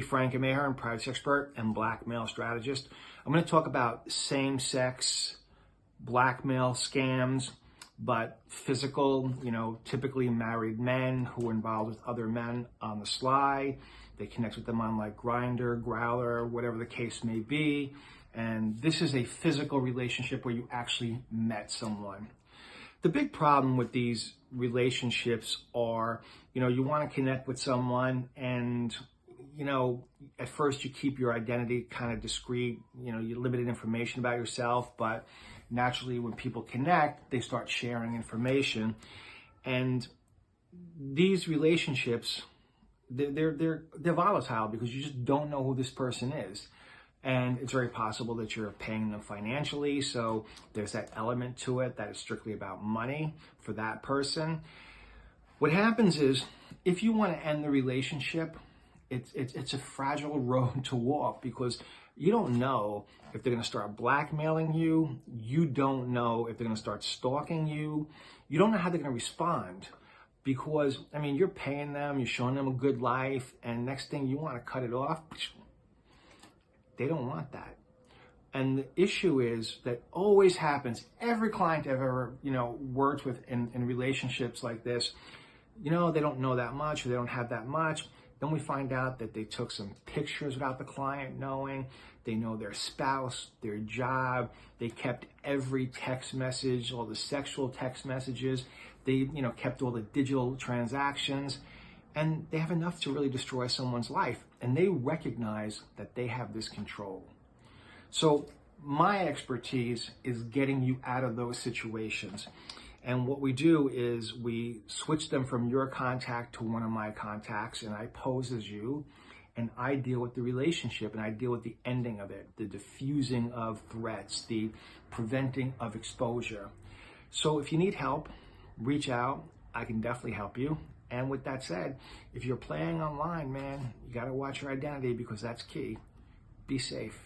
Frank, I'm Ahearn, privacy expert and blackmail strategist. I'm going to talk about same-sex blackmail scams, but physical, typically married men who are involved with other men on the sly. They connect with them on like Grindr, Growler, whatever the case may be. And this is a physical relationship where you actually met someone. The big problem with these relationships are, you want to connect with someone and at first you keep your identity kind of discreet, you limited information about yourself, but naturally when people connect, they start sharing information. And these relationships, they're volatile because you just don't know who this person is. And it's very possible that you're paying them financially. So there's that element to it that is strictly about money for that person. What happens is if you want to end the relationship, it's a fragile road to walk because you don't know if they're going to start blackmailing you. You don't know if they're going to start stalking you. You don't know how they're going to respond because, you're paying them, you're showing them a good life, and next thing you want to cut it off. They don't want that. And the issue is that always happens. Every client I've ever, worked with in relationships like this, they don't know that much or they don't have that much. Then we find out that they took some pictures without the client knowing. They know their spouse, their job. They kept every text message, all the sexual text messages. They, kept all the digital transactions. And they have enough to really destroy someone's life. And they recognize that they have this control. So my expertise is getting you out of those situations. And what we do is we switch them from your contact to one of my contacts, and I pose as you, and I deal with the relationship, and I deal with the ending of it, the diffusing of threats, the preventing of exposure. So if you need help, reach out. I can definitely help you. And with that said, if you're playing online, man, you got to watch your identity because that's key. Be safe.